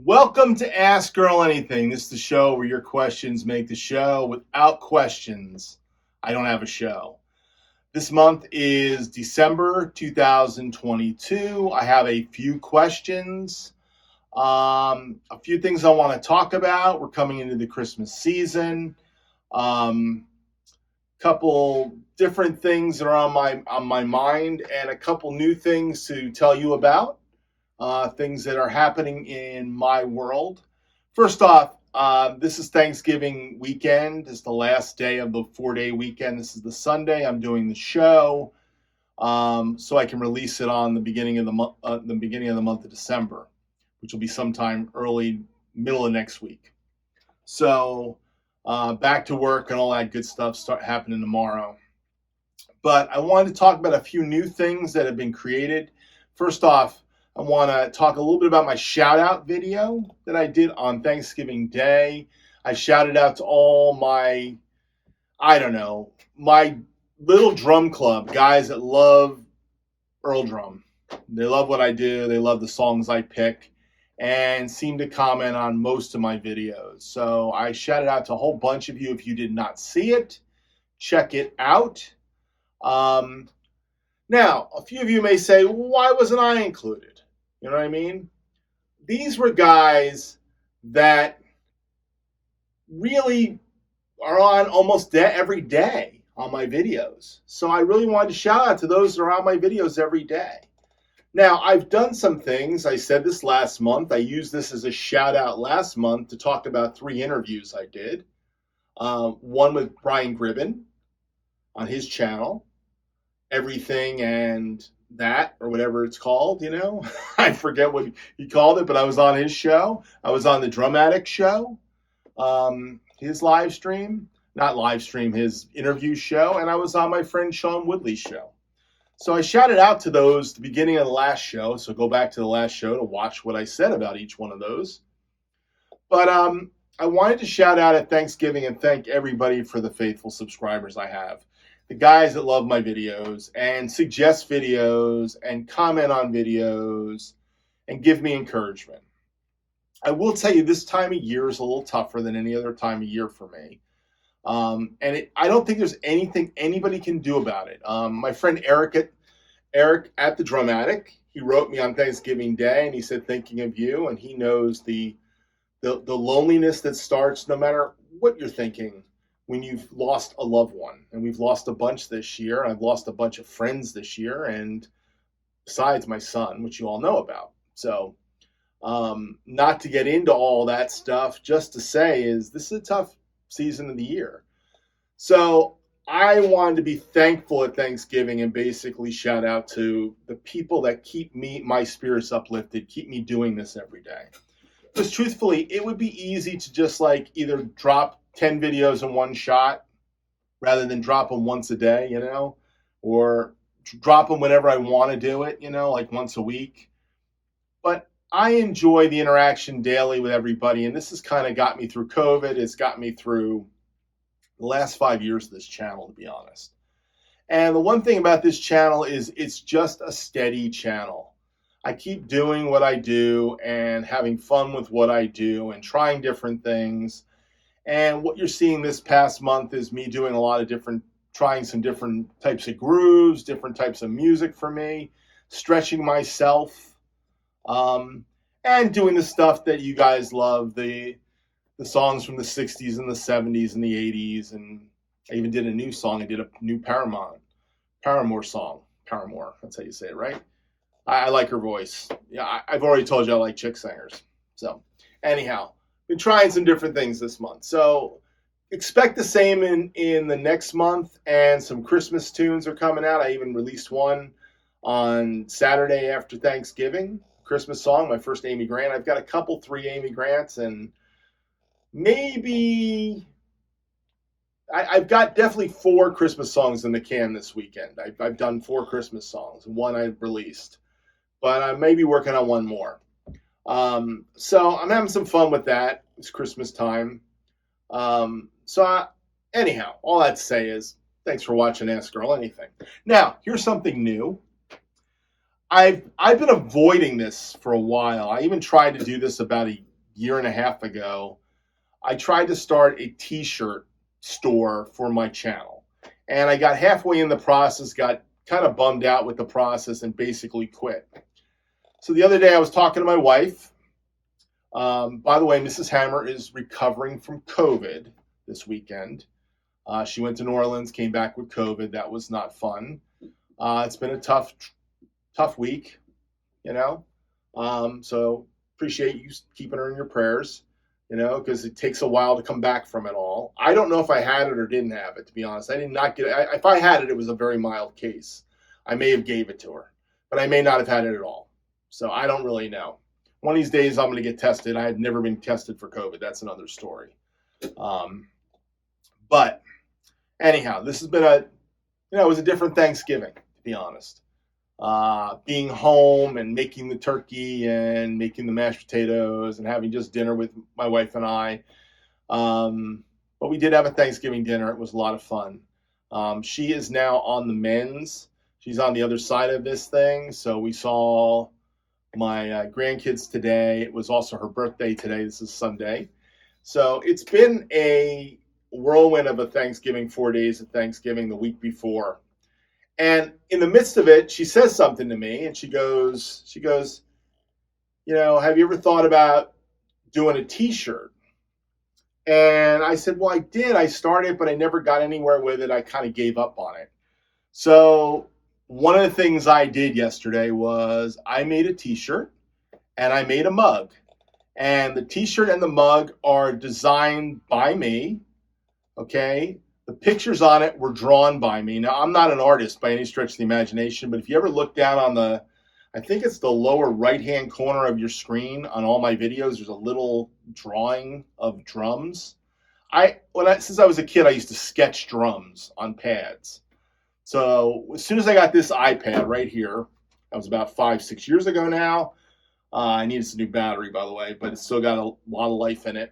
Welcome to Ask Earl Anything. This is the show where your questions make the show. Without questions, I don't have a show. This month is December 2022. I have a few questions, a few things I want to talk about. We're coming into the Christmas season. Couple different things that are on my mind, and a couple new things to tell you about. Things that are happening in my world. First off, this is Thanksgiving weekend. This is the last day of the 4-day weekend. This is the Sunday. I'm doing the show, so I can release it on the beginning of the month, of December, which will be sometime middle of next week. So back to work and all that good stuff start happening tomorrow. But I wanted to talk about a few new things that have been created. First off, I want to talk a little bit about my shout out video that I did on Thanksgiving Day. I shouted out to all my little drum club guys that love Earldrum. They love what I do. They love the songs I pick and seem to comment on most of my videos. So I shouted out to a whole bunch of you. If you did not see it, check it out. Now, a few of you may say, why wasn't I included? You know what I mean? These were guys that really are on almost every day on my videos. So I really wanted to shout out to those that are on my videos every day. Now, I've done some things. I said this last month. I used this as a shout out last month to talk about 3 interviews I did. One with Brian Gribben on his channel, Everything and That, or whatever it's called, I forget what he called it, but I was on his show. I was on the Drum Addict show, his his interview show, and I was on my friend Sean Woodley's show. So I shouted out to those at the beginning of the last show, so go back to the last show to watch what I said about each one of those. But I wanted to shout out at Thanksgiving and thank everybody for the faithful subscribers I have. The guys that love my videos and suggest videos and comment on videos and give me encouragement. I will tell you, this time of year is a little tougher than any other time of year for me. I don't think there's anything anybody can do about it. My friend Eric at the Drum Addict, he wrote me on Thanksgiving Day and he said, thinking of you, and he knows the loneliness that starts no matter what you're thinking when you've lost a loved one. And we've lost a bunch this year, and I've lost a bunch of friends this year, and besides my son, which you all know about. So not to get into all that stuff, just to say is this is a tough season of the year. So I wanted to be thankful at Thanksgiving and basically shout out to the people that keep my spirits uplifted, keep me doing this every day. Because truthfully, it would be easy to just either drop 10 videos in one shot rather than drop them once a day, or drop them whenever I want to do it, like once a week. But I enjoy the interaction daily with everybody, and this has kind of got me through COVID. It's got me through the last 5 years of this channel, to be honest. And the one thing about this channel is it's just a steady channel. I keep doing what I do and having fun with what I do and trying different things. And what you're seeing this past month is me doing trying some different types of grooves, different types of music for me, stretching myself, and doing the stuff that you guys love, the songs from the 60s and the 70s and the 80s. And I even did a new song. I did a new Paramore song. Paramore, that's how you say it, right? I like her voice. Yeah, I've already told you I like chick singers. So anyhow, been trying some different things this month. So expect the same in the next month, and some Christmas tunes are coming out. I even released one on Saturday after Thanksgiving, Christmas song, my first Amy Grant. I've got a couple 3 Amy Grants, and maybe I've got definitely 4 Christmas songs in the can this weekend. I've done 4 Christmas songs, and 1 I released, but I may be working on 1 more. So I'm having some fun with that. It's Christmas time. Anyhow, all that to say is thanks for watching Ask Earl Anything. Now, here's something new. I've been avoiding this for a while. I even tried to do this about year and a half ago, I tried to start a t-shirt store for my channel. And I got halfway in the process, got kind of bummed out with the process, and basically quit. So the other day I was talking to my wife. By the way, Mrs. Hammer is recovering from COVID this weekend. She went to New Orleans, came back with COVID. That was not fun. It's been a tough week, you know. So appreciate you keeping her in your prayers, you know, because it takes a while to come back from it all. I don't know if I had it or didn't have it, to be honest. I did not get it. If I had it, it was a very mild case. I may have gave it to her, but I may not have had it at all. So I don't really know. One of these days I'm going to get tested. I had never been tested for COVID. That's another story. But anyhow, this has been it was a different Thanksgiving, to be honest. Being home and making the turkey and making the mashed potatoes and having just dinner with my wife and I. But we did have a Thanksgiving dinner. It was a lot of fun. She is now on the men's. She's on the other side of this thing. So we saw my grandkids today. It was also her birthday today. This is Sunday. So it's been a whirlwind of a Thanksgiving, 4 days of Thanksgiving the week before. And in the midst of it, she says something to me, and she goes, have you ever thought about doing a t-shirt? And I said, well, I did. I started, but I never got anywhere with it. I kind of gave up on it. So one of the things I did yesterday was I made a t-shirt and I made a mug. And the t-shirt and the mug are designed by me, okay? The pictures on it were drawn by me. Now, I'm not an artist by any stretch of the imagination, but if you ever look down on I think it's the lower right-hand corner of your screen on all my videos, there's a little drawing of drums. Since I was a kid, I used to sketch drums on pads. So as soon as I got this iPad right here, that was about 5-6 years ago now. I needed some new battery, by the way, but it's still got a lot of life in it.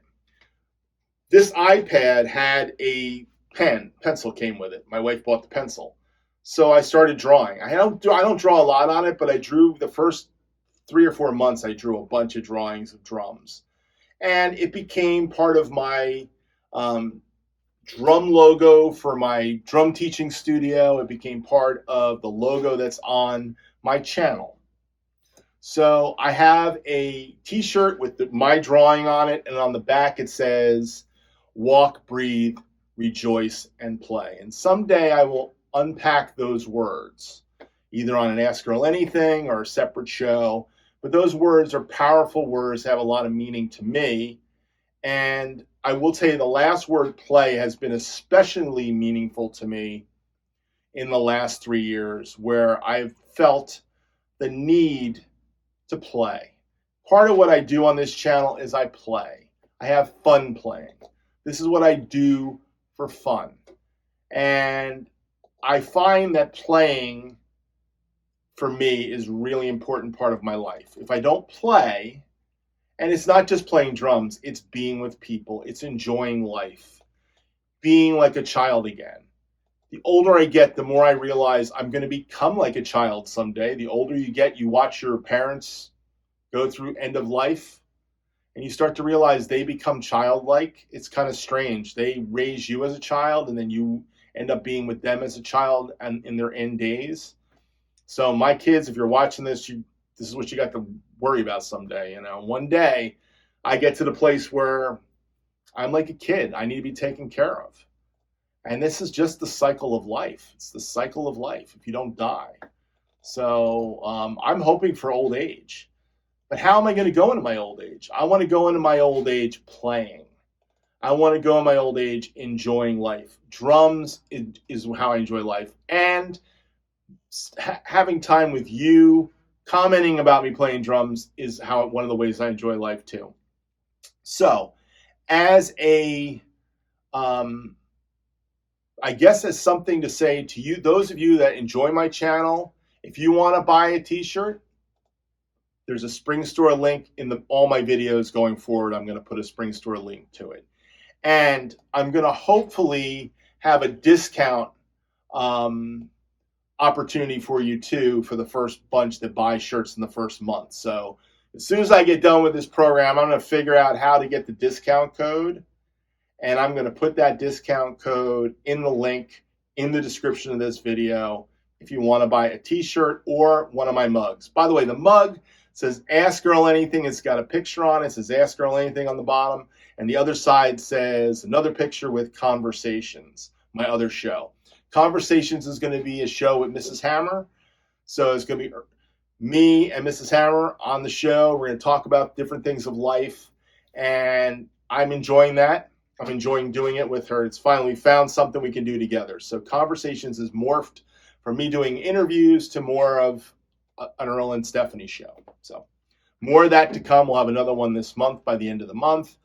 This iPad had a pencil came with it. My wife bought the pencil. So I started drawing. I don't draw a lot on it, but I drew the first 3 or 4 months. I drew a bunch of drawings of drums. And it became part of my drum logo for my drum teaching studio. It became part of the logo that's on my channel. So I have a t-shirt with my drawing on it, and on the back it says, walk, breathe, rejoice, and play. And someday I will unpack those words, either on an Ask Earl Anything or a separate show. But those words are powerful words, have a lot of meaning to me. And I will tell you, the last word, play, has been especially meaningful to me in the last 3 years, where I've felt the need to play. Part of what I do on this channel is I play. I have fun playing. This is what I do for fun. And I find that playing, for me, is a really important part of my life. If I don't play, and it's not just playing drums, it's being with people, it's enjoying life, being like a child again. The older I get, the more I realize I'm going to become like a child someday. The older you get, you watch your parents go through end of life, and you start to realize they become childlike. It's kind of strange. They raise you as a child, and then you end up being with them as a child and in their end days. So my kids, if you're watching this, this is what you got to worry about someday. One day I get to the place where I'm like a kid. I need to be taken care of. And this is just the cycle of life. It's the cycle of life if you don't die. So I'm hoping for old age. But how am I going to go into my old age? I want to go into my old age playing. I want to go in my old age enjoying life. Drums is how I enjoy life. And having time with you, commenting about me playing drums is one of the ways I enjoy life too. So as as something to say to you, those of you that enjoy my channel, if you want to buy a t-shirt, there's a Spring Store link in all my videos going forward. I'm going to put a Spring Store link to it. And I'm going to hopefully have a discount opportunity for you too for the first bunch that buy shirts in the first month. So As soon as I get done with this program, I'm going to figure out how to get the discount code, and I'm going to put that discount code in the link in the description of this video if you want to buy a t-shirt or one of my mugs. By the way, the mug says Ask Earl Anything. It's got a picture on it. It says Ask Earl Anything on the bottom, and the other side says another picture with Conversations, my other show. Conversations is going to be a show with Mrs. Hammer, so it's going to be me and Mrs. Hammer on the show. We're going to talk about different things of life, and I'm enjoying that. I'm enjoying doing it with her. It's finally found something we can do together. So Conversations is morphed from me doing interviews to more of an Earl and Stephanie show. So more of that to come. We'll have another one this month by the end of the month,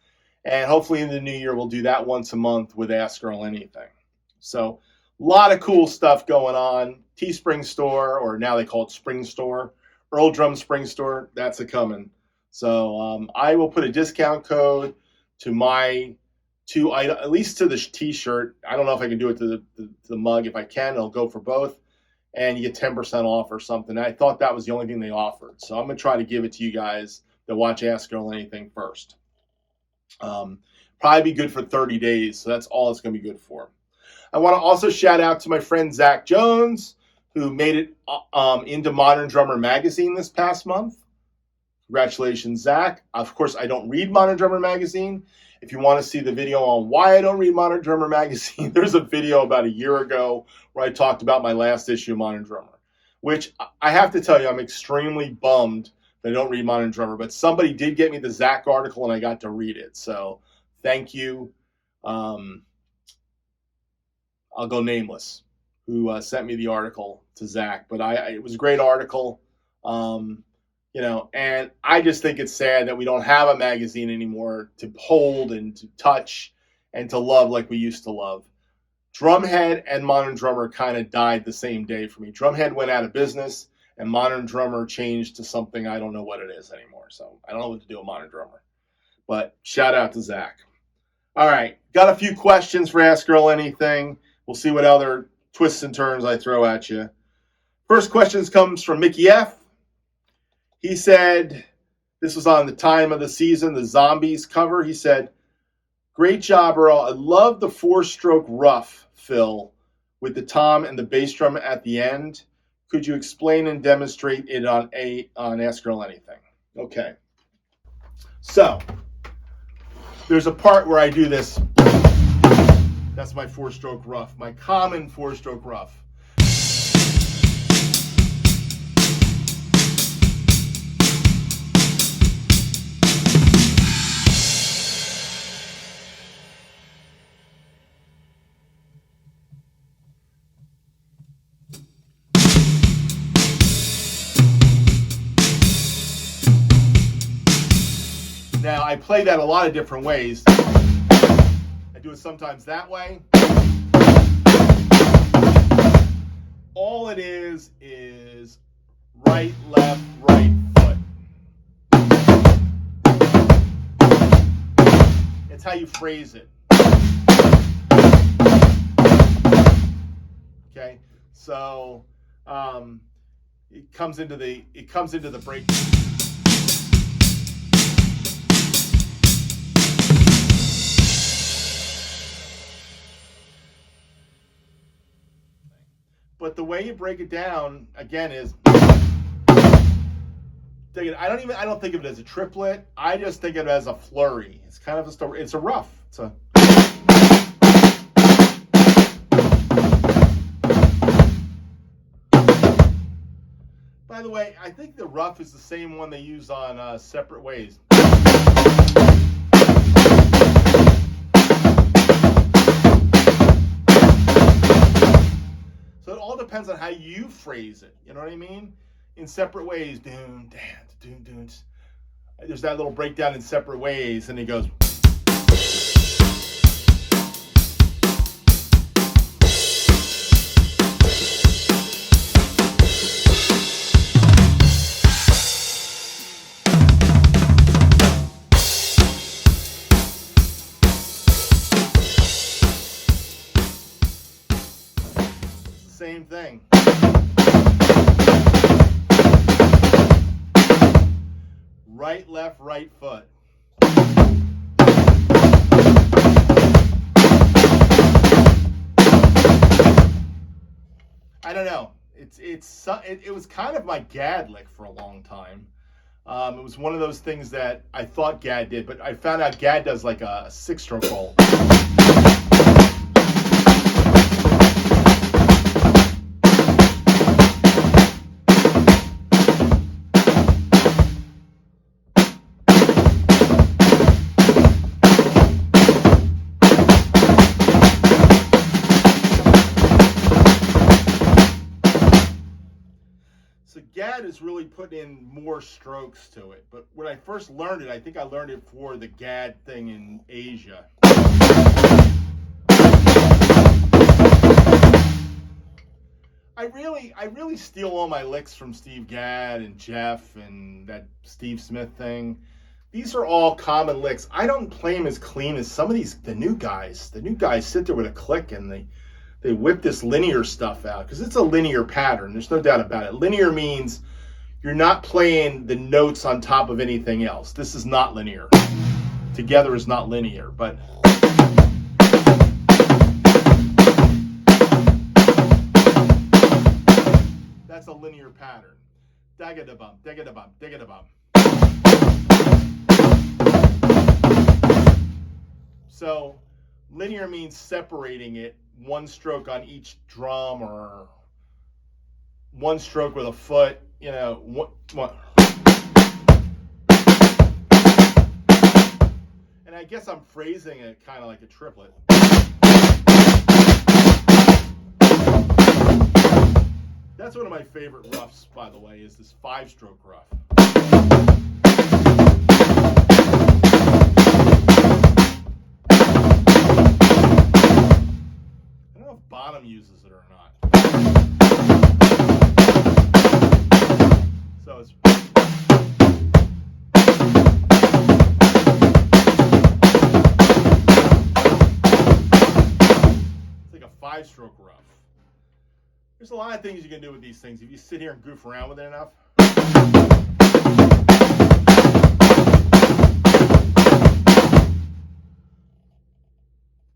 and hopefully in the new year we'll do that once a month with Ask Earl Anything. So a lot of cool stuff going on. Teespring store, or now they call it Spring Store. Earldrum Spring Store, that's a coming. So I will put a discount code to my two items, at least to the t-shirt. I don't know if I can do it to the mug. If I can, I'll go for both. And you get 10% off or something. I thought that was the only thing they offered. So I'm going to try to give it to you guys that watch Ask Earl Anything first. Probably be good for 30 days. So that's all it's going to be good for. I want to also shout out to my friend Zax Jones, who made it into Modern Drummer magazine this past month. Congratulations, Zach. Of course, I don't read Modern Drummer magazine. If you want to see the video on why I don't read Modern Drummer magazine, there's a video about a year ago where I talked about my last issue of Modern Drummer, which I have to tell you, I'm extremely bummed that I don't read Modern Drummer, but somebody did get me the Zach article and I got to read it. So thank you. I'll go nameless, who sent me the article to Zach, but it was a great article. And I just think it's sad that we don't have a magazine anymore to hold and to touch and to love like we used to love. Drumhead and Modern Drummer kind of died the same day for me. Drumhead went out of business, and Modern Drummer changed to something I don't know what it is anymore. So I don't know what to do with Modern Drummer. But shout out to Zach. All right, got a few questions for Ask Earl Anything. We'll see what other twists and turns I throw at you. First question comes from Mickey F. He said, this was on the Time of the Season, the Zombies cover. He said, great job, Earl. I love the 4-stroke Ruff fill with the tom and the bass drum at the end. Could you explain and demonstrate it on Ask Earl Anything? Okay. So, there's a part where I do this. That's my 4-stroke Ruff, my common 4-stroke Ruff. Now, I play that a lot of different ways. I do it sometimes that way. All it is right, left, right foot. It's how you phrase it. Okay, so it comes into the break. But the way you break it down again is, I don't think of it as a triplet. I just think of it as a flurry. It's kind of it's a Ruff. It's a By the way, I think the Ruff is the same one they use on Separate Ways. So it all depends on how you phrase it. You know what I mean? In Separate Ways, there's that little breakdown in Separate Ways, and he goes. Same thing. Right, left, right foot. I don't know. It was kind of my Gad lick for a long time. It was one of those things that I thought Gad did, but I found out Gad does like a 6-stroke roll. So Gad is really putting in more strokes to it. But when I first learned it, I think I learned it for the Gad thing in Asia. I really steal all my licks from Steve Gadd and Jeff and that Steve Smith thing. These are all common licks. I don't play them as clean as some of the new guys. The new guys sit there with a click and they whip this linear stuff out because it's a linear pattern. There's no doubt about it. Linear means you're not playing the notes on top of anything else. This is not linear. Together is not linear, but that's a linear pattern. Dagga-da-bum, dagga-da-bum, dagga-da-bum. So linear means separating it, one stroke on each drum or one stroke with a foot, you know, what. And I guess I'm phrasing it kind of like a triplet. That's one of my favorite ruffs, by the way, is this 5-stroke ruff. I don't know if Bottom uses it or not. So it's like a 5-stroke ruff. There's a lot of things you can do with these things if you sit here and goof around with it enough.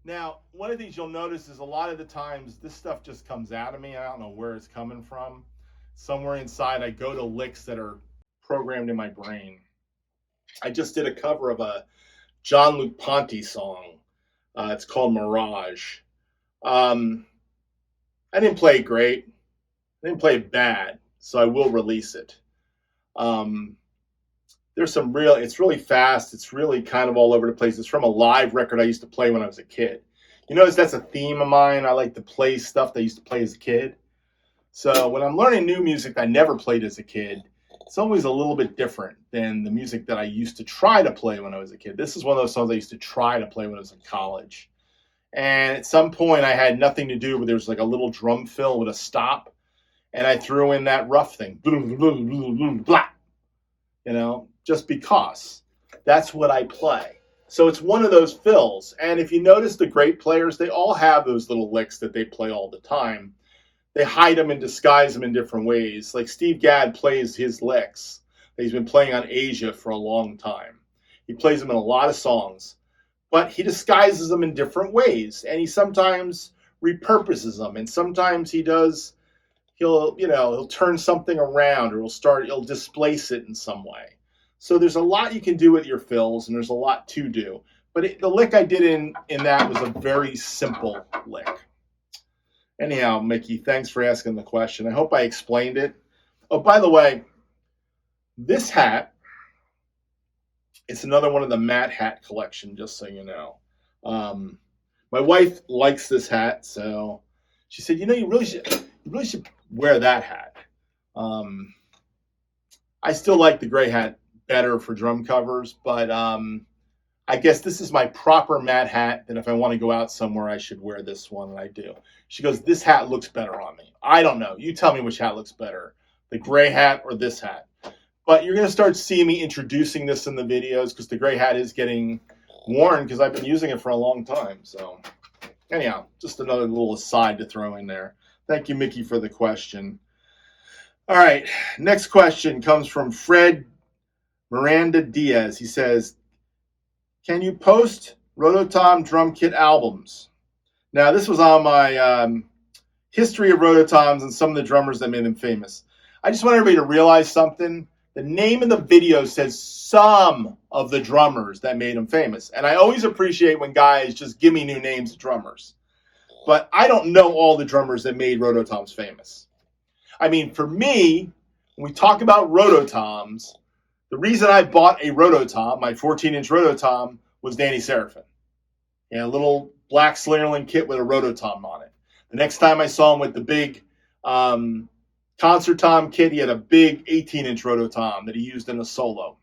Now, one of the things you'll notice is a lot of the times this stuff just comes out of me. I don't know where it's coming from. Somewhere inside I go to licks that are programmed in my brain. I just did a cover of a John Luke Ponty song. It's called Mirage. I didn't play it great. I didn't play it bad, so I will release it. There's some it's really fast. It's really kind of all over the place. It's from a live record I used to play when I was a kid. You notice that's a theme of mine. I like to play stuff that I used to play as a kid. So when I'm learning new music that I never played as a kid, it's always a little bit different than the music that I used to try to play when I was a kid. This is one of those songs I used to try to play when I was in college. And at some point I had nothing to do, but there was like a little drum fill with a stop. And I threw in that Ruff thing. Blah. You know, just because. That's what I play. So it's one of those fills. And if you notice the great players, they all have those little licks that they play all the time. They hide them and disguise them in different ways. Like Steve Gadd plays his licks that he's been playing on Asia for a long time. He plays them in a lot of songs. But he disguises them in different ways. And he sometimes repurposes them. And sometimes he'll turn something around, or he'll displace it in some way. So there's a lot you can do with your fills, and there's a lot to do. But the lick I did in that was a very simple lick. Anyhow, Mickey, thanks for asking the question. I hope I explained it. Oh, by the way, this hat, it's another one of the Matt hat collection, just so you know. My wife likes this hat, so she said, you really should wear that hat. I still like the gray hat better for drum covers, but I guess this is my proper Matt hat, that if I want to go out somewhere, I should wear this one, and I do. She goes, this hat looks better on me. I don't know. You tell me which hat looks better, the gray hat or this hat. But you're going to start seeing me introducing this in the videos, because the gray hat is getting worn, because I've been using it for a long time. So anyhow, just another little aside to throw in there. Thank you, Mickey, for the question. All right, next question comes from Fred Miranda Diaz, he says, can you post Roto-tom drum kit albums? Now, this was on my history of Rototoms and some of the drummers that made them famous. I just want everybody to realize something. The name of the video says some of the drummers that made them famous. And I always appreciate when guys just give me new names of drummers. But I don't know all the drummers that made Rototoms famous. I mean, for me, when we talk about Rototoms, the reason I bought a Roto-tom, my 14-inch Roto-tom, was Danny Seraphin. He had a little black Slingerland kit with a Roto-tom on it. The next time I saw him with the big Concert Tom kit, he had a big 18-inch Roto-tom that he used in a solo.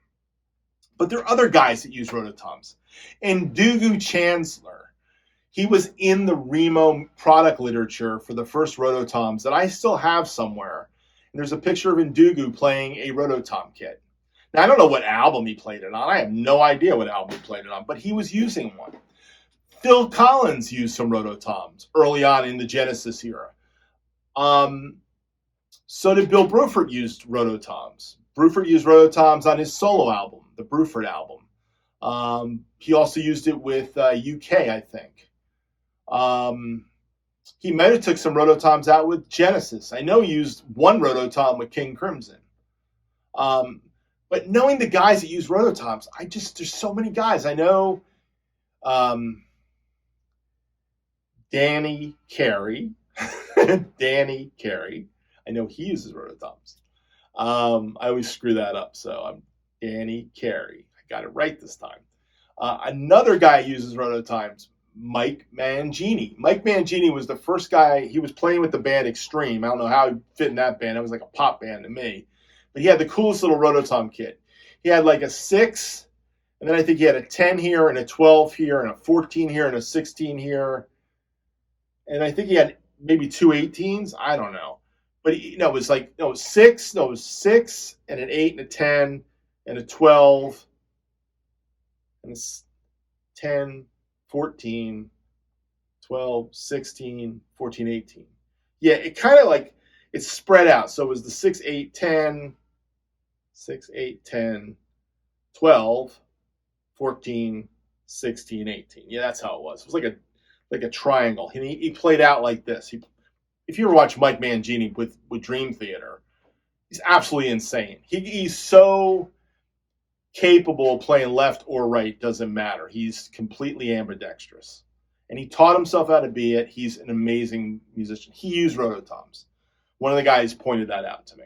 But there are other guys that use Rototoms. And Ndugu Chancellor, he was in the Remo product literature for the first Rototoms that I still have somewhere. And there's a picture of Ndugu playing a Roto-tom kit. Now, I don't know what album he played it on. I have no idea what album he played it on, but he was using one. Phil Collins used some Rototoms early on in the Genesis era. So did Bill Bruford used Rototoms. Bruford used Rototoms on his solo album, the Bruford album. He also used it with UK, I think. He might have took some Rototoms out with Genesis. I know he used one Rototom with King Crimson. But knowing the guys that use Rototoms, there's so many guys. I know Danny Carey. Danny Carey. I know he uses Rototoms. I always screw that up. So I'm Danny Carey. I got it right this time. Another guy uses Rototoms, Mike Mangini. Mike Mangini was the first guy. He was playing with the band Extreme. I don't know how he fit in that band. It was like a pop band to me. But he had the coolest little Rototom kit. He had like a 6, and then I think he had a 10 here and a 12 here and a 14 here and a 16 here. And I think he had maybe 2 18s. I don't know. But it was 6. No, it was 6 and an 8 and a 10 and a 12 and a 10, 14, 12, 16, 14, 18. Yeah, it kind of like it's spread out. So it was the 6, 8, 10, 6, 8, 10, 12, 14, 16, 18. Yeah, that's how it was. It was like a triangle. He played out like this. If you ever watch Mike Mangini with Dream Theater, he's absolutely insane. He's so capable of playing left or right, doesn't matter. He's completely ambidextrous. And he taught himself how to be it. He's an amazing musician. He used Rototoms. One of the guys pointed that out to me.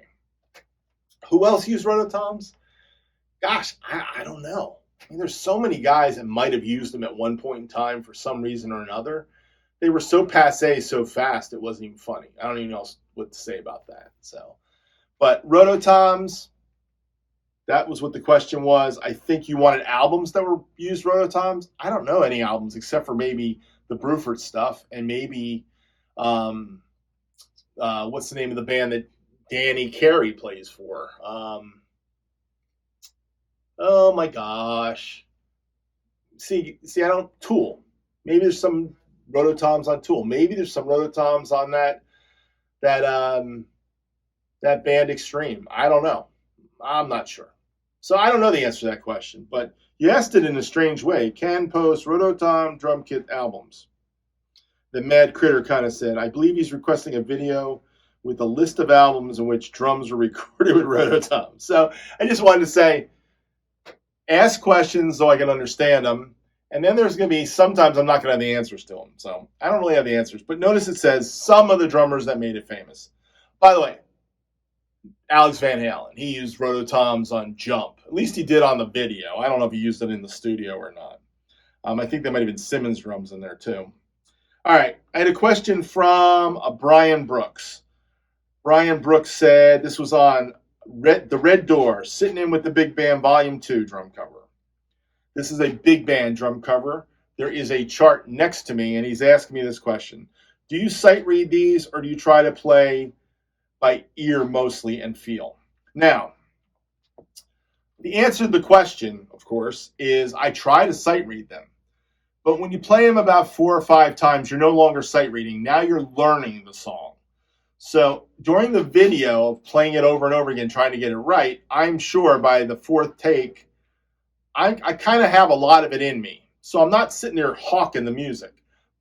Who else used Rototoms? Gosh, I don't know. I mean, there's so many guys that might have used them at one point in time for some reason or another. They were so passé so fast, it wasn't even funny. I don't even know what to say about that. But Rototoms, that was what the question was. I think you wanted albums that were used Rototoms. I don't know any albums except for maybe the Bruford stuff and maybe what's the name of the band that Danny Carey plays for? Oh my gosh. See, I don't Tool. Maybe there's some Rototoms on Tool. Maybe there's some Rototoms on that band Extreme. I don't know. I'm not sure. So I don't know the answer to that question, but you asked it in a strange way. Can post Roto-tom drum kit albums. The Mad Critter kind of said, I believe he's requesting a video with a list of albums in which drums were recorded with Roto-tom. So I just wanted to say, ask questions so I can understand them. And then there's going to be, sometimes I'm not going to have the answers to them. So I don't really have the answers. But notice it says some of the drummers that made it famous. By the way, Alex Van Halen, he used Rototoms on Jump. At least he did on the video. I don't know if he used it in the studio or not. I think there might have been Simmons drums in there too. All right, I had a question from Brian Brooks. Brian Brooks said this was on The Red Door, Sitting In with the Big Band Volume 2 drum cover. This is a big band drum cover. There is a chart next to me, and he's asking me this question. Do you sight read these, or do you try to play by ear mostly and feel? Now, the answer to the question, of course, is I try to sight read them. But when you play them about 4 or 5 times, you're no longer sight reading. Now you're learning the song. So during the video of playing it over and over again, trying to get it right, I'm sure by the fourth take, I kind of have a lot of it in me. So I'm not sitting there hawking the music.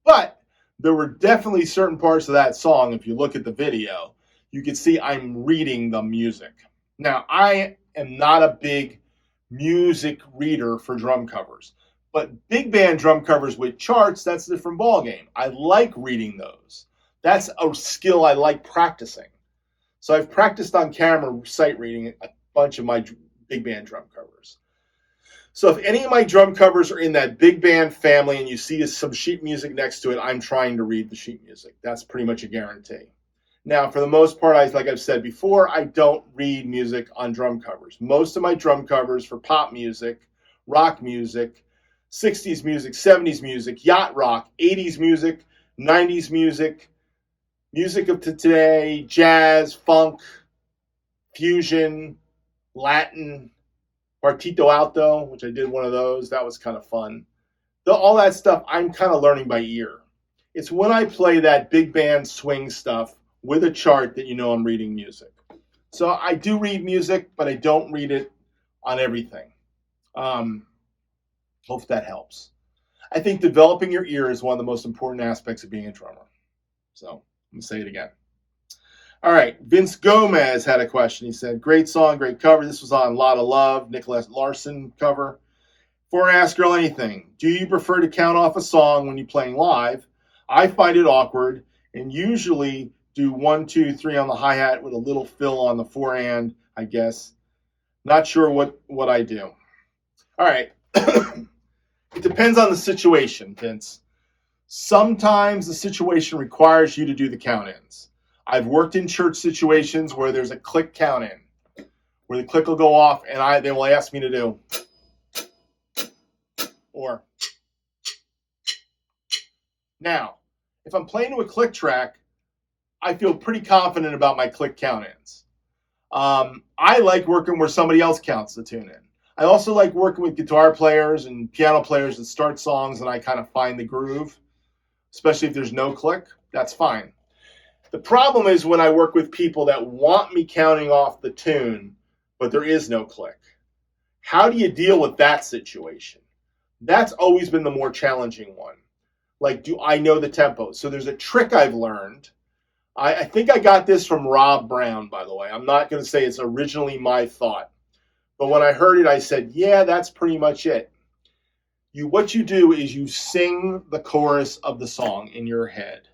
But there were definitely certain parts of that song, if you look at the video, you can see I'm reading the music. Now, I am not a big music reader for drum covers. But big band drum covers with charts, that's a different ballgame. I like reading those. That's a skill I like practicing. So I've practiced on camera sight reading a bunch of my big band drum covers. So if any of my drum covers are in that big band family and you see some sheet music next to it, I'm trying to read the sheet music. That's pretty much a guarantee. Now, for the most part, like I've said before, I don't read music on drum covers. Most of my drum covers for pop music, rock music, 60s music, 70s music, yacht rock, 80s music, 90s music, music of today, jazz, funk, fusion, Latin, Partito Alto, which I did one of those. That was kind of fun. All that stuff I'm kind of learning by ear. It's when I play that big band swing stuff with a chart that you know I'm reading music. So I do read music, but I don't read it on everything. Hope that helps. I think developing your ear is one of the most important aspects of being a drummer. So I'm going to say it again. All right. Vince Gomez had a question. He said, great song, great cover. This was on Lot of Love, Nicholas Larson cover. For Ask Earl Anything, do you prefer to count off a song when you're playing live? I find it awkward and usually do 1, 2, 3 on the hi-hat with a little fill on the forehand, I guess. Not sure what I do. All right. It depends on the situation, Vince. Sometimes the situation requires you to do the count-ins. I've worked in church situations where there's a click count-in, where the click will go off and they will ask me to do or. Now, if I'm playing to a click track, I feel pretty confident about my click count-ins. I like working where somebody else counts the tune in. I also like working with guitar players and piano players that start songs and I kind of find the groove, especially if there's no click. That's fine. The problem is when I work with people that want me counting off the tune, but there is no click. How do you deal with that situation? That's always been the more challenging one. Like, do I know the tempo? So there's a trick I've learned. I think I got this from Rob Brown, by the way. I'm not going to say it's originally my thought. But when I heard it, I said, yeah, that's pretty much it. What you do is you sing the chorus of the song in your head.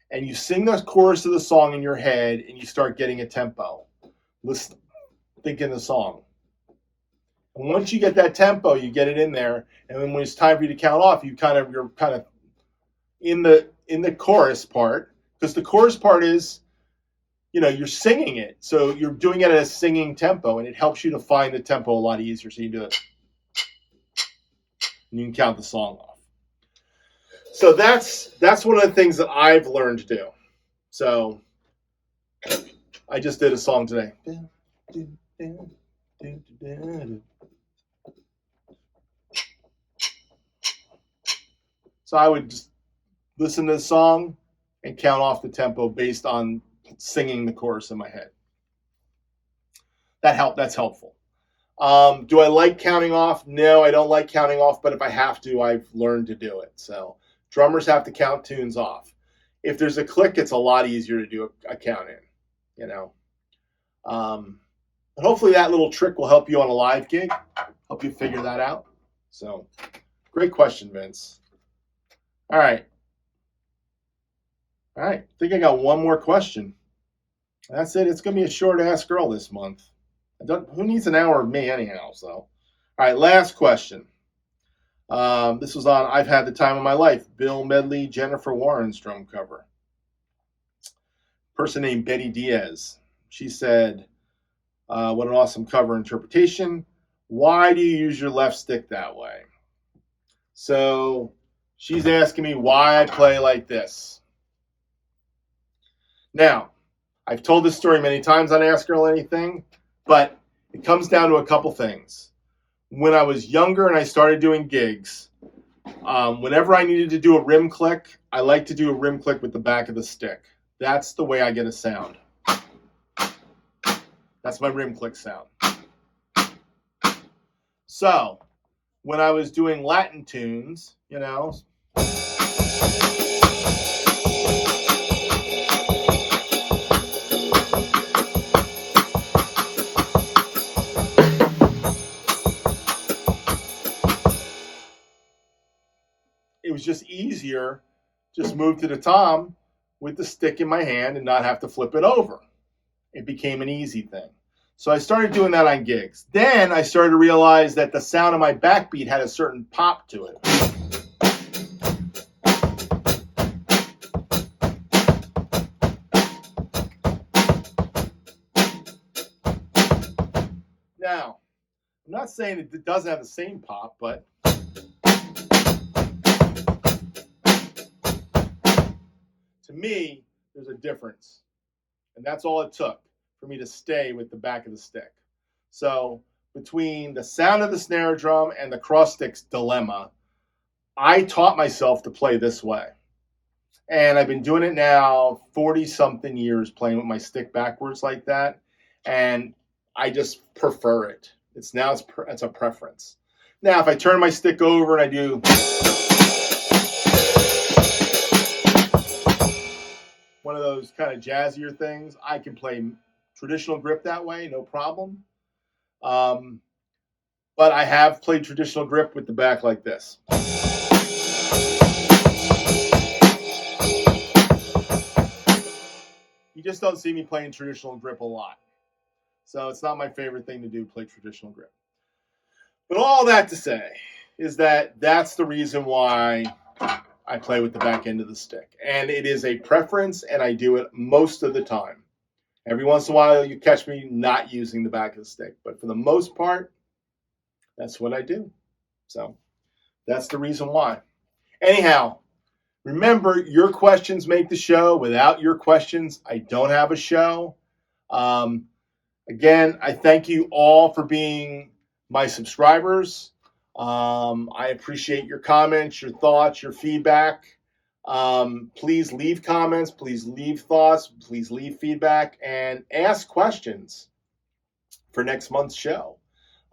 And you sing the chorus of the song in your head and you start getting a tempo. Listen, thinking the song. And once you get that tempo, you get it in there. And then when it's time for you to count off, you're kind of in the chorus part. Because the chorus part is, you're singing it. So you're doing it at a singing tempo, and it helps you to find the tempo a lot easier. So you do it. And you can count the song off. So that's one of the things that I've learned to do. So I just did a song today. So I would just listen to the song and count off the tempo based on singing the chorus in my head. That's helpful. Do I like counting off? No, I don't like counting off, but if I have to, I've learned to do it. So drummers have to count tunes off. If there's a click, it's a lot easier to do a count in, But hopefully that little trick will help you on a live gig, help you figure that out. So great question, Vince. All right. I think I got one more question. That's it. It's going to be a short Ask Earl this month. Who needs an hour of me anyhow? So, all right, last question. This was on I've Had the Time of My Life. Bill Medley, Jennifer Warren's drum cover. Person named Betty Diaz. She said, what an awesome cover interpretation. Why do you use your left stick that way? So she's asking me why I play like this. Now, I've told this story many times on Ask Earl Anything, but it comes down to a couple things. When I was younger and I started doing gigs, whenever I needed to do a rim click, I like to do a rim click with the back of the stick. That's the way I get a sound. That's my rim click sound. So, when I was doing Latin tunes, you know, it was just easier, just move to the tom with the stick in my hand and not have to flip it over. It became an easy thing. So I started doing that on gigs. Then I started to realize that the sound of my backbeat had a certain pop to it. Now, I'm not saying it doesn't have the same pop, but to me, there's a difference. And that's all it took for me to stay with the back of the stick. So between the sound of the snare drum and the cross stick's dilemma, I taught myself to play this way. And I've been doing it now 40-something years, playing with my stick backwards like that. And I just prefer it. It's a preference. Now, if I turn my stick over and I do one of those kind of jazzier things, I can play traditional grip that way, no problem. But I have played traditional grip with the back like this. You just don't see me playing traditional grip a lot. So it's not my favorite thing to do, play traditional grip. But all that to say is that that's the reason why I play with the back end of the stick. And it is a preference, and I do it most of the time. Every once in a while, you catch me not using the back of the stick. But for the most part, that's what I do. So that's the reason why. Anyhow, remember, your questions make the show. Without your questions, I don't have a show. Again, I thank you all for being my subscribers. I appreciate your comments, your thoughts, your feedback. Please leave comments, please leave thoughts, please leave feedback, and ask questions for next month's show.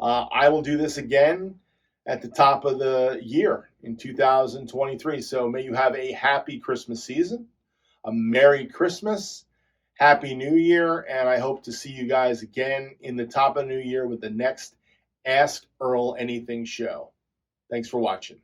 I will do this again at the top of the year in 2023. So may you have a happy Christmas season, a Merry Christmas, Happy New Year, and I hope to see you guys again in the top of the new year with the next Ask Earl Anything show. Thanks for watching.